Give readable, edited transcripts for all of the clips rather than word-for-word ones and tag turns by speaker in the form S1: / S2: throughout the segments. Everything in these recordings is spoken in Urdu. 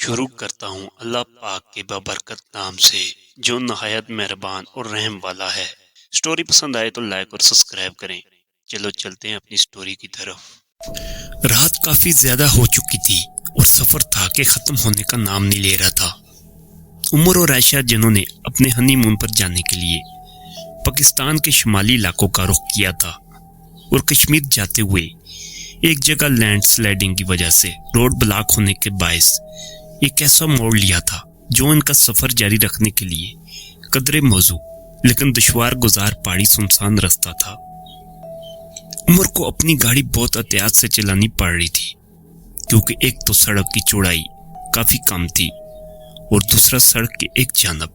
S1: شروع کرتا ہوں اللہ پاک کے بابرکت نام سے جو نہایت مہربان اور رحم والا ہے۔ سٹوری پسند آئے تو لائک اور سبسکرائب کریں۔ چلو چلتے ہیں اپنی سٹوری کی طرف۔ رات کافی زیادہ ہو چکی تھی اور سفر تھا کہ ختم ہونے کا نام نہیں لے رہا تھا۔ عمر اور عائشہ جنہوں نے اپنے ہنی مون پر جانے کے لیے پاکستان کے شمالی علاقوں کا رخ کیا تھا اور کشمیر جاتے ہوئے ایک جگہ لینڈ سلائیڈنگ کی وجہ سے روڈ بلاک ہونے کے باعث ایک ایسا موڑ لیا تھا جو ان کا سفر جاری رکھنے کے لیے قدرے موزوں لیکن دشوار گزار پہاڑی سنسان راستہ تھا۔ عمر کو اپنی گاڑی بہت احتیاط سے چلانی پڑ رہی تھی کیونکہ ایک تو سڑک کی چوڑائی کافی کم تھی اور دوسرا سڑک کے ایک جانب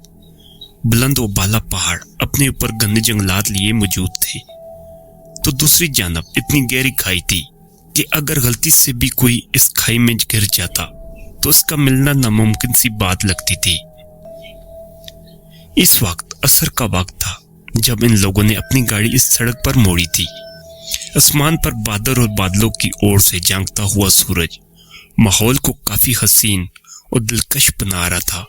S1: بلند و بالا پہاڑ اپنے اوپر گھنے جنگلات لیے موجود تھے تو دوسری جانب اتنی گہری کھائی تھی کہ اگر غلطی سے بھی کوئی اس کھائی میں گر جاتا تو اس کا ملنا ناممکن سی بات لگتی تھی۔ اس وقت عصر کا وقت تھا جب ان لوگوں نے اپنی گاڑی اس سڑک پر موڑی تھی۔ آسمان پر بادل اور بادلوں کی اور سے جھانکتا ہوا سورج ماحول کو کافی حسین اور دلکش بنا رہا تھا۔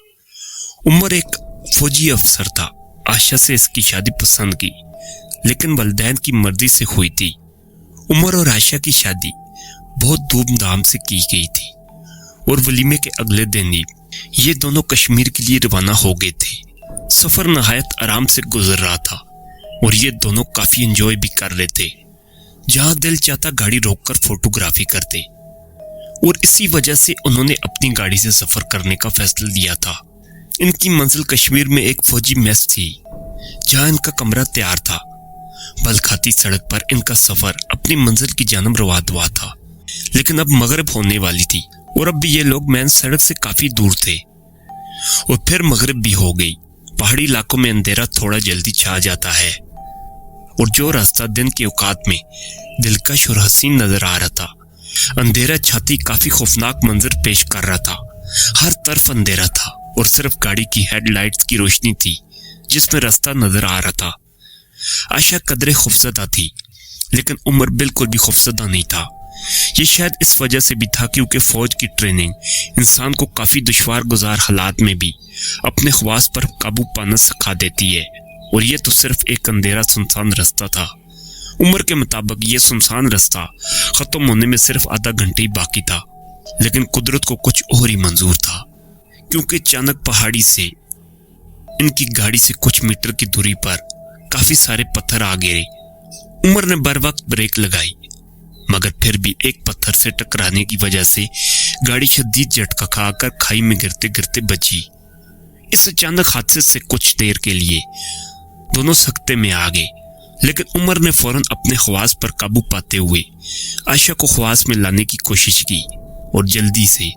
S1: عمر ایک فوجی افسر تھا۔ عائشہ سے اس کی شادی پسند کی لیکن والدین کی مرضی سے ہوئی تھی۔ عمر اور عائشہ کی شادی بہت دھوم دھام سے کی گئی تھی اور ولیمے کے اگلے دن ہی یہ دونوں کشمیر کے لیے روانہ ہو گئے تھے۔ سفر نہایت آرام سے گزر رہا تھا اور یہ دونوں کافی انجوائے بھی کر رہے تھے۔ جہاں دل چاہتا گاڑی روک کر فوٹوگرافی کرتے اور اسی وجہ سے انہوں نے اپنی گاڑی سے سفر کرنے کا فیصلہ لیا تھا۔ ان کی منزل کشمیر میں ایک فوجی میس تھی جہاں ان کا کمرہ تیار تھا۔ بل کھاتی سڑک پر ان کا سفر اپنی منزل کی جانب رواں ہوا تھا لیکن اب مغرب ہونے والی تھی اور اب بھی یہ لوگ مین سڑک سے کافی دور تھے اور پھر مغرب بھی ہو گئی۔ پہاڑی علاقوں میں اندھیرا تھوڑا جلدی چھا جاتا ہے اور جو راستہ دن کے اوقات میں دلکش اور حسین نظر آ رہا تھا، اندھیرا چھاتی کافی خوفناک منظر پیش کر رہا تھا۔ ہر طرف اندھیرا تھا اور صرف گاڑی کی ہیڈ لائٹس کی روشنی تھی جس میں راستہ نظر آ رہا تھا۔ عائشہ قدرے خوفزدہ تھی لیکن عمر بالکل بھی خوفزدہ نہیں تھا۔ یہ شاید اس وجہ سے بھی تھا کیونکہ فوج کی ٹریننگ انسان کو کافی دشوار گزار حالات میں بھی اپنے خواص پر قابو پانا سکھا دیتی ہے اور یہ تو صرف ایک اندھیرا سنسان راستہ تھا۔ عمر کے مطابق یہ سنسان راستہ ختم ہونے میں صرف آدھا گھنٹے ہی باقی تھا لیکن قدرت کو کچھ اور ہی منظور تھا کیونکہ اچانک پہاڑی سے ان کی گاڑی سے کچھ میٹر کی دوری پر کافی سارے پتھر آ گرے۔ عمر نے بر وقت بریک لگائی مگر پھر بھی ایک پتھر سے ٹکرانے کی وجہ سے گاڑی شدید جھٹکا کھا کر کھائی میں گرتے گرتے بچی۔ اس اچانک حادثے سے کچھ دیر کے لیے دونوں سکتے میں آ گئے لیکن عمر نے فوراً اپنے خواص پر قابو پاتے ہوئے عائشہ کو خواص میں لانے کی کوشش کی اور جلدی سے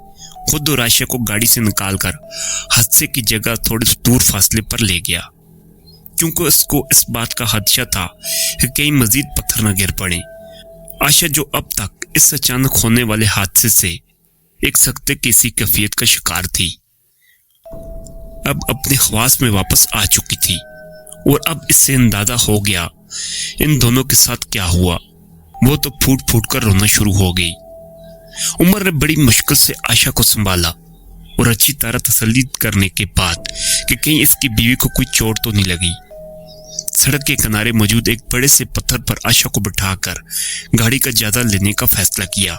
S1: خود اور عائشہ کو گاڑی سے نکال کر حادثے کی جگہ تھوڑے دور فاصلے پر لے گیا کیونکہ اس کو اس بات کا خدشہ تھا کہ کئی مزید پتھر نہ گر پڑیں۔ عائشہ جو اب تک اس اچانک ہونے والے حادثے سے ایک سکتے کی سی کیفیت کا شکار تھی، اب اپنے خواص میں واپس آ چکی تھی اور اب اس سے اندازہ ہو گیا ان دونوں کے ساتھ کیا ہوا۔ وہ تو پھوٹ پھوٹ کر رونا شروع ہو گئی۔ عمر نے بڑی مشکل سے عائشہ کو سنبھالا اور اچھی طرح تسلی کرنے کے بعد کہ کہیں اس کی بیوی کو کوئی چوٹ تو نہیں لگی، سڑک کے کنارے موجود ایک بڑے سے پتھر پر عائشہ کو بٹھا کر گاڑی کا جائزہ لینے کا فیصلہ کیا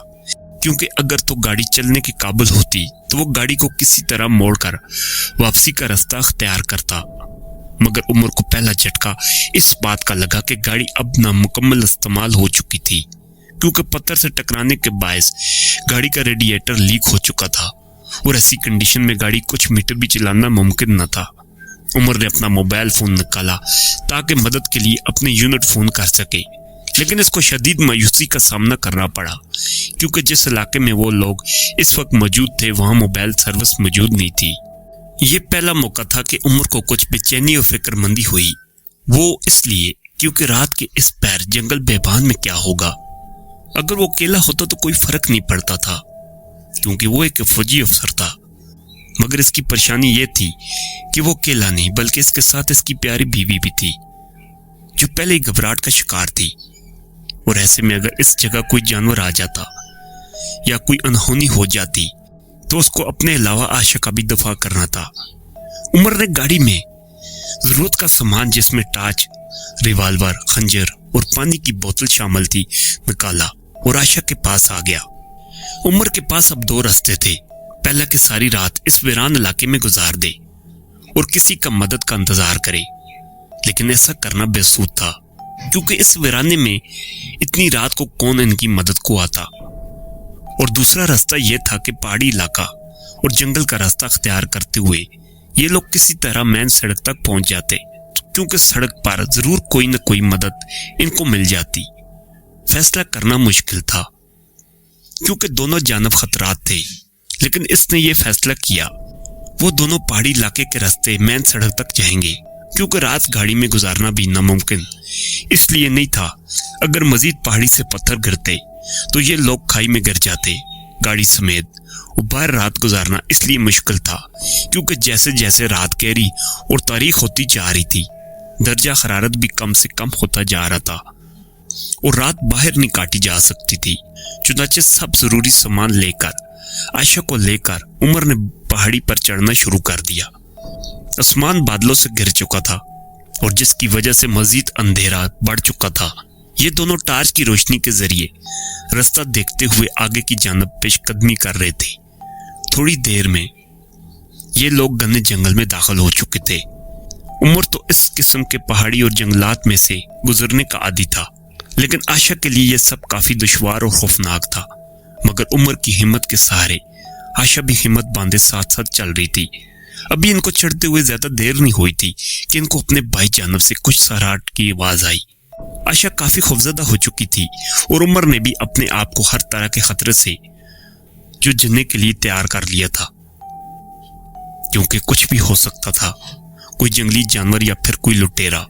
S1: کیونکہ اگر تو گاڑی چلنے کے قابل ہوتی تو وہ گاڑی کو کسی طرح موڑ کر واپسی کا راستہ اختیار کرتا۔ مگر عمر کو پہلا جھٹکا اس بات کا لگا کہ گاڑی اب نامکمل استعمال ہو چکی تھی کیونکہ پتھر سے ٹکرانے کے باعث گاڑی کا ریڈیٹر لیک ہو چکا تھا اور ایسی کنڈیشن میں گاڑی کچھ میٹر بھی چلانا ممکن نہ تھا۔ عمر نے اپنا موبائل فون نکالا تاکہ مدد کے لیے اپنے یونٹ فون کر سکے لیکن اس کو شدید مایوسی کا سامنا کرنا پڑا کیونکہ جس علاقے میں وہ لوگ اس وقت موجود تھے وہاں موبائل سروس موجود نہیں تھی۔ یہ پہلا موقع تھا کہ عمر کو کچھ بے چینی اور فکر مندی ہوئی، وہ اس لیے کیونکہ رات کے اس پیر جنگل بیابان میں کیا ہوگا۔ اگر وہ اکیلا ہوتا تو کوئی فرق نہیں پڑتا تھا کیونکہ وہ ایک فوجی افسر تھا، مگر اس کی پریشانی یہ تھی کہ وہ اکیلا نہیں بلکہ اس کے ساتھ اس کی پیاری بیوی بھی تھی جو پہلے ہی گھبراہٹ کا شکار تھی اور ایسے میں اگر اس جگہ کوئی جانور آ جاتا یا کوئی انہونی ہو جاتی تو اس کو اپنے علاوہ عائشہ کا بھی دفاع کرنا تھا۔ عمر نے گاڑی میں ضرورت کا سامان جس میں ٹارچ، ریوالور، خنجر اور پانی کی بوتل شامل تھی نکالا اور عائشہ کے پاس آ گیا۔ عمر کے پاس اب دو راستے تھے، پہلا کہ ساری رات اس ویران علاقے میں گزار دے اور کسی کا مدد کا انتظار کرے، لیکن ایسا کرنا بے سود تھا کیونکہ اس ویرانے میں اتنی رات کو کون ان کی مدد کو آتا۔ اور دوسرا راستہ یہ تھا کہ پہاڑی علاقہ اور جنگل کا راستہ اختیار کرتے ہوئے یہ لوگ کسی طرح مین سڑک تک پہنچ جاتے، کیونکہ سڑک پر ضرور کوئی نہ کوئی مدد ان کو مل جاتی۔ فیصلہ کرنا مشکل تھا کیونکہ دونوں جانب خطرات تھے، لیکن اس نے یہ فیصلہ کیا وہ دونوں پہاڑی علاقے کے راستے مین سڑک تک جائیں گے، کیونکہ رات گاڑی میں گزارنا بھی ناممکن اس لیے نہیں تھا۔ اگر مزید پہاڑی سے پتھر گرتے تو یہ لوگ کھائی میں گر جاتے گاڑی سمیت، اور باہر رات گزارنا اس لیے مشکل تھا کیونکہ جیسے جیسے رات گہری اور تاریک ہوتی جا رہی تھی، درجہ حرارت بھی کم سے کم ہوتا جا رہا تھا اور رات باہر نہیں کاٹی جا سکتی تھی۔ چنانچہ سب ضروری سامان لے کر عائشہ کو لے کر عمر نے پہاڑی پر چڑھنا شروع کر دیا۔ آسمان بادلوں سے گھر چکا تھا اور جس کی وجہ سے مزید اندھیرا بڑھ چکا تھا۔ یہ دونوں ٹارچ کی روشنی کے ذریعے راستہ دیکھتے ہوئے آگے کی جانب پیش قدمی کر رہے تھے۔ تھوڑی دیر میں یہ لوگ گھنے جنگل میں داخل ہو چکے تھے۔ عمر تو اس قسم کے پہاڑی اور جنگلات میں سے گزرنے کا عادی تھا، لیکن عائشہ کے لیے یہ سب کافی دشوار اور خوفناک تھا، مگر عمر کی ہمت کے سہارے عائشہ بھی ہمت باندھے ساتھ ساتھ چل رہی تھی۔ ابھی ان کو چڑھتے ہوئے زیادہ دیر نہیں ہوئی تھی کہ ان کو اپنے بھائی جانب سے کچھ سراہٹ کی آواز آئی۔ عائشہ کافی خوفزدہ ہو چکی تھی اور عمر نے بھی اپنے آپ کو ہر طرح کے خطرے سے جوجھنے کے لیے تیار کر لیا تھا، کیونکہ کچھ بھی ہو سکتا تھا، کوئی جنگلی جانور یا پھر کوئی لٹیرا۔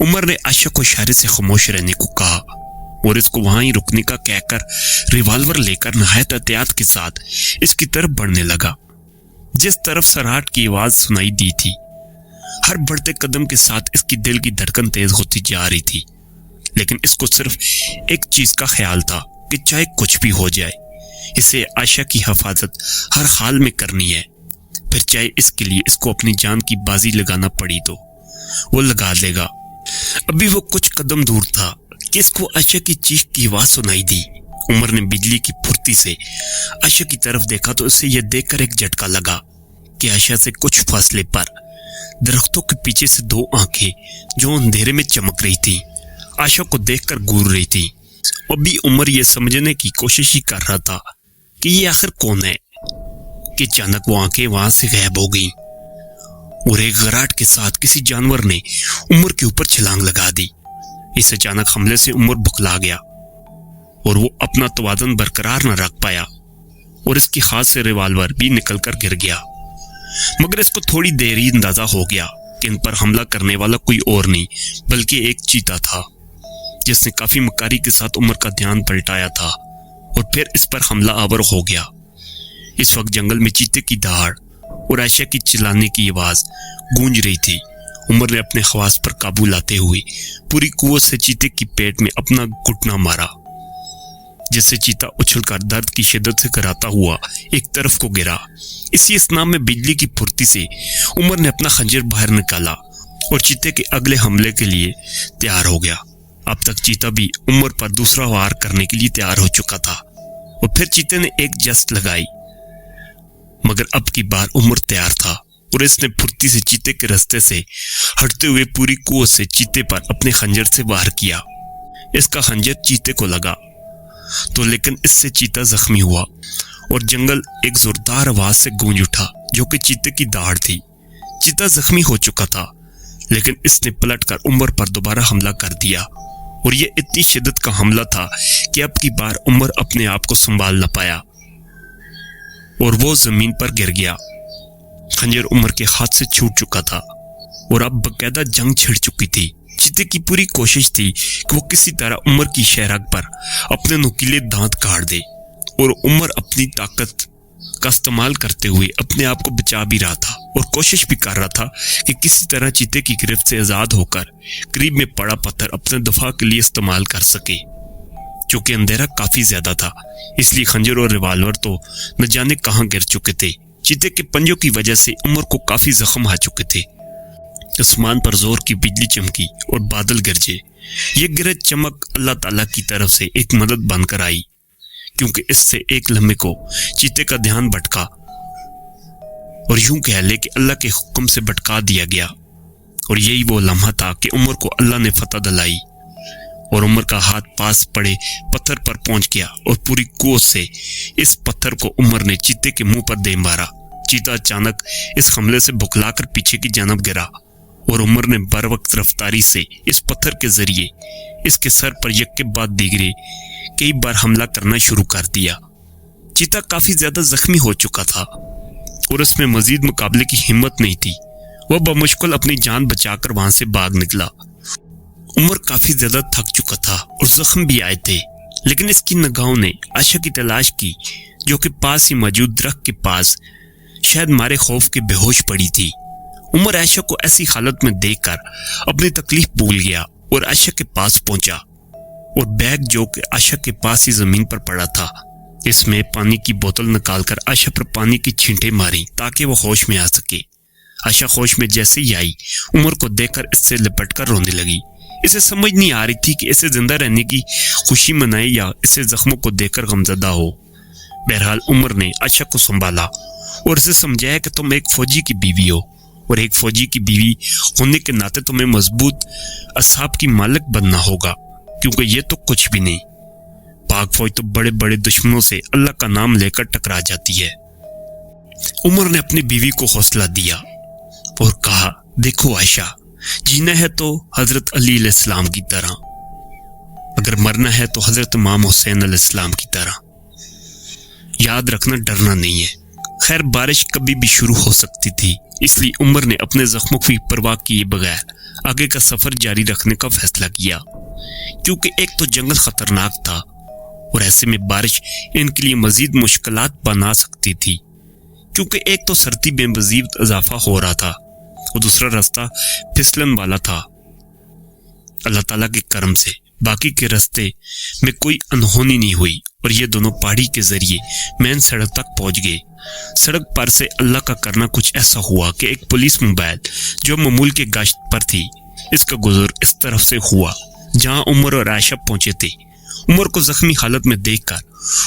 S1: عمر نے عائشہ کو اشارے سے خاموش رہنے کو کہا اور اس کو وہاں ہی رکنے کا کہہ کر ریوالور لے کر نہایت احتیاط کے ساتھ اس کی طرف بڑھنے لگا جس طرف سراہٹ کی آواز سنائی دی تھی۔ ہر بڑھتے قدم کے ساتھ اس کی دل کی دھڑکن تیز ہوتی جا رہی تھی، لیکن اس کو صرف ایک چیز کا خیال تھا کہ چاہے کچھ بھی ہو جائے اسے عائشہ کی حفاظت ہر حال میں کرنی ہے، پھر چاہے اس کے لیے اس کو اپنی جان کی بازی لگانا پڑی تو وہ لگا لے گا۔ ابھی وہ کچھ قدم دور تھا کہ اس کو عائشہ کی چیخ کی آواز سنائی دی۔ عمر نے بجلی کی پھرتی سے عائشہ کی طرف دیکھا تو اسے یہ دیکھ کر ایک جھٹکا لگا کہ عائشہ سے کچھ فاصلے پر درختوں کے پیچھے سے دو آنکھیں جو اندھیرے میں چمک رہی تھی عائشہ کو دیکھ کر گور رہی تھی۔ ابھی عمر یہ سمجھنے کی کوشش ہی کر رہا تھا کہ یہ آخر کون ہے کہ اچانک وہ آنکھیں وہاں سے غائب ہو گئیں اور ایک غراٹ کے ساتھ کسی جانور نے عمر کے اوپر چھلانگ لگا دی۔ اس اچانک حملے سے عمر بکلا گیا اور وہ اپنا توازن برقرار نہ رکھ پایا اور اس کی ہاتھ سے ریوالور بھی نکل کر گر گیا، مگر اس کو تھوڑی دیر ہی اندازہ ہو گیا کہ ان پر حملہ کرنے والا کوئی اور نہیں بلکہ ایک چیتا تھا جس نے کافی مکاری کے ساتھ عمر کا دھیان پلٹایا تھا اور پھر اس پر حملہ آور ہو گیا۔ اس وقت جنگل میں چیتے کی دہاڑ اور عائشہ کی چلانے کی آواز گونج رہی تھی۔ عمر نے اپنے حواس پر قابو لاتے ہوئے پوری قوت سے چیتے کی پیٹ میں اپنا گھٹنا مارا، جس سے چیتا اچھل کر درد کی شدت سے کراتا ہوا ایک طرف کو گرا۔ اسی اسنا میں بجلی کی پھرتی سے عمر نے اپنا خنجر باہر نکالا اور چیتے کے اگلے حملے کے لیے تیار ہو گیا۔ اب تک چیتا بھی عمر پر دوسرا وار کرنے کے لیے تیار ہو چکا تھا اور پھر چیتے نے ایک جست لگائی، مگر اب کی بار عمر تیار تھا اور اس نے پھرتی سے چیتے کے راستے سے ہٹتے ہوئے پوری قوت سے چیتے پر اپنے خنجر سے وار کیا۔ اس کا خنجر چیتے کو لگا تو لیکن اس سے چیتا زخمی ہوا اور جنگل ایک زوردار آواز سے گونج اٹھا جو کہ چیتے کی داڑھ تھی۔ چیتا زخمی ہو چکا تھا لیکن اس نے پلٹ کر عمر پر دوبارہ حملہ کر دیا اور یہ اتنی شدت کا حملہ تھا کہ اب کی بار عمر اپنے آپ کو سنبھال نہ پایا اور وہ زمین پر گر گیا۔ خنجر عمر کے ہاتھ سے چھوٹ چکا تھا اور اب باقاعدہ جنگ چھڑ چکی تھی۔ چیتے کی پوری کوشش تھی کہ وہ کسی طرح عمر کی شہرگ پر اپنے نوکیلے دانت کاٹ دے اور عمر اپنی طاقت کا استعمال کرتے ہوئے اپنے آپ کو بچا بھی رہا تھا اور کوشش بھی کر رہا تھا کہ کسی طرح چیتے کی گرفت سے آزاد ہو کر قریب میں پڑا پتھر اپنے دفاع کے لیے استعمال کر سکے۔ چونکہ اندھیرا کافی زیادہ تھا، اس لیے خنجر اور ریوالور تو نہ جانے کہاں گر چکے تھے۔ چیتے کے پنجوں کی وجہ سے عمر کو کافی زخم آ چکے تھے۔ آسمان پر زور کی بجلی چمکی اور بادل گرجے۔ یہ گرج چمک اللہ تعالیٰ کی طرف سے ایک مدد بن کر آئی، کیونکہ اس سے ایک لمحے کو چیتے کا دھیان بھٹکا، اور یوں کہہ لے کہ اللہ کے حکم سے بھٹکا دیا گیا۔ اور یہی وہ لمحہ تھا کہ عمر کو اللہ نے فتح دلائی، اور عمر کا ہاتھ پاس پڑے پتھر پر پہنچ گیا، اور پوری قوت سے اس پتھر کو عمر نے چیتے کے منہ پر دے مارا۔ چیتا اچانک اس حملے سے بکھلا کر پیچھے کی جانب گرا، اور عمر نے بر وقت رفتاری سے اس پتھر کے ذریعے اس کے سر پر یک کے بعد دیگرے کئی بار حملہ کرنا شروع کر دیا۔ چیتا کافی زیادہ زخمی ہو چکا تھا، اور اس میں مزید مقابلے کی ہمت نہیں تھی۔ وہ بمشکل اپنی جان بچا کر وہاں سے بھاگ نکلا۔ عمر کافی زیادہ تھک چکا تھا اور زخم بھی آئے تھے، لیکن اس کی نگاہوں نے عائشہ کی تلاش کی، جو کہ پاس ہی موجود درخت کے پاس شاید مارے خوف کے بے ہوش پڑی تھی۔ عمر عائشہ کو ایسی حالت میں دیکھ کر اپنی تکلیف بھول گیا اور عائشہ کے پاس پہنچا، اور بیگ جو کہ عائشہ کے پاس ہی زمین پر پڑا تھا، اس میں پانی کی بوتل نکال کر عائشہ پر پانی کی چھینٹیں ماری تاکہ وہ ہوش میں آ سکے۔ عائشہ ہوش میں جیسے ہی آئی، عمر کو دیکھ کر اس سے لپٹ کر رونے لگی۔ اسے سمجھ نہیں آ رہی تھی کہ اسے زندہ رہنے کی خوشی منائے یا اسے زخموں کو دیکھ کر غمزدہ ہو۔ بہرحال عمر نے عائشہ کو سنبھالا اور اسے سمجھایا کہ تم ایک فوجی کی بیوی ہو، اور ایک فوجی کی بیوی ہونے کے ناطے تمہیں مضبوط اصحاب کی مالک بننا ہوگا، کیونکہ یہ تو کچھ بھی نہیں۔ پاک فوج تو بڑے بڑے دشمنوں سے اللہ کا نام لے کر ٹکرا جاتی ہے۔ عمر نے اپنی بیوی کو حوصلہ دیا اور کہا، دیکھو عائشہ، جینا ہے تو حضرت علی علیہ السلام کی طرح، اگر مرنا ہے تو حضرت امام حسین علیہ السلام کی طرح۔ یاد رکھنا ڈرنا نہیں ہے۔ خیر بارش کبھی بھی شروع ہو سکتی تھی، اس لیے عمر نے اپنے زخموں کی پرواہ کیے بغیر آگے کا سفر جاری رکھنے کا فیصلہ کیا، کیونکہ ایک تو جنگل خطرناک تھا، اور ایسے میں بارش ان کے لیے مزید مشکلات بنا سکتی تھی، کیونکہ ایک تو سردی میں مزید اضافہ ہو رہا تھا، اور دوسرا راستہ پھسلن والا تھا۔ اللہ تعالیٰ کے کرم سے باقی کے راستے میں کوئی انہونی نہیں ہوئی، اور یہ دونوں پہاڑی کے ذریعے مین سڑک تک پہنچ گئے۔ سڑک پر سے اللہ کا کرنا کچھ ایسا ہوا کہ ایک پولیس موبائل جو معمول کے گشت پر تھی، اس کا گزر اس طرف سے ہوا جہاں عمر اور عائشہ پہنچے تھے۔ عمر کو زخمی حالت میں دیکھ کر،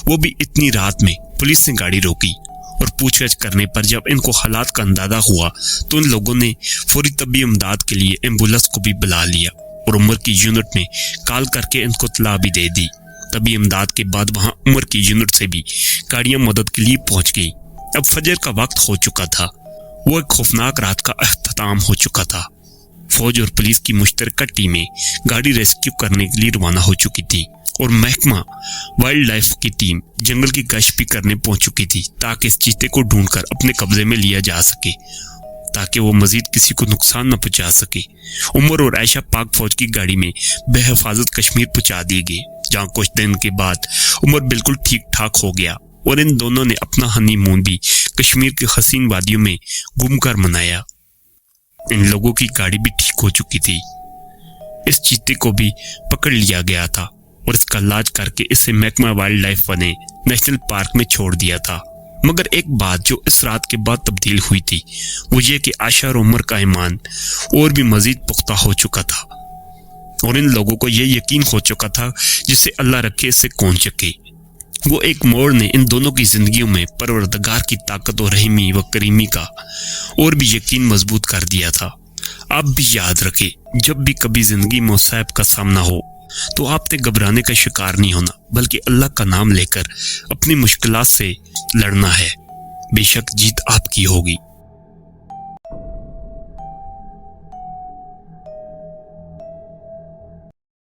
S1: وہ بھی اتنی رات میں، پولیس نے گاڑی روکی، اور پوچھ گچھ کرنے پر جب ان کو حالات کا اندازہ ہوا تو ان لوگوں نے فوری طبی امداد کے لیے ایمبولینس کو بھی بلا لیا، اور عمر کی یونٹ میں کال کر کے ان کو اطلاع بھی دے دی۔ طبی امداد کے بعد وہاں عمر کی یونٹ سے بھی گاڑیاں مدد کے لیے پہنچ گئی۔ اب فجر کا وقت ہو چکا تھا، وہ ایک خوفناک رات کا اختتام ہو چکا تھا۔ فوج اور پولیس کی مشترکہ ٹیمیں گاڑی ریسکیو کرنے کے لیے روانہ ہو چکی تھی، اور محکمہ وائلڈ لائف کی ٹیم جنگل کی گشت بھی کرنے پہنچ چکی تھی تاکہ اس چیتے کو ڈھونڈ کر اپنے قبضے میں لیا جا سکے، تاکہ وہ مزید کسی کو نقصان نہ پہنچا سکے۔ عمر اور عائشہ پاک فوج کی گاڑی میں بے حفاظت کشمیر پہنچا دیے گئے، جہاں کچھ دن کے بعد عمر بالکل ٹھیک ٹھاک ہو گیا، اور ان دونوں نے اپنا ہنی مون بھی کشمیر کے حسین وادیوں میں گھوم کر منایا۔ ان لوگوں کی گاڑی بھی ٹھیک ہو چکی تھی۔ اس چیتے کو بھی پکڑ لیا گیا تھا، اور اس کا علاج کر کے اسے محکمہ وائلڈ لائف بنے نیشنل پارک میں چھوڑ دیا تھا۔ مگر ایک بات جو اس رات کے بعد تبدیل ہوئی تھی، وہ یہ کہ عائشہ اور عمر کا ایمان اور بھی مزید پختہ ہو چکا تھا، اور ان لوگوں کو یہ یقین ہو چکا تھا جسے اللہ رکھے اس سے کون چکے۔ وہ ایک موڑ نے ان دونوں کی زندگیوں میں پروردگار کی طاقت و رحیمی و کریمی کا اور بھی یقین مضبوط کر دیا تھا۔ آپ بھی یاد رکھیں، جب بھی کبھی زندگی میں مصائب کا سامنا ہو تو آپ نے گھبرانے کا شکار نہیں ہونا، بلکہ اللہ کا نام لے کر اپنی مشکلات سے لڑنا ہے۔ بے شک جیت آپ کی ہوگی۔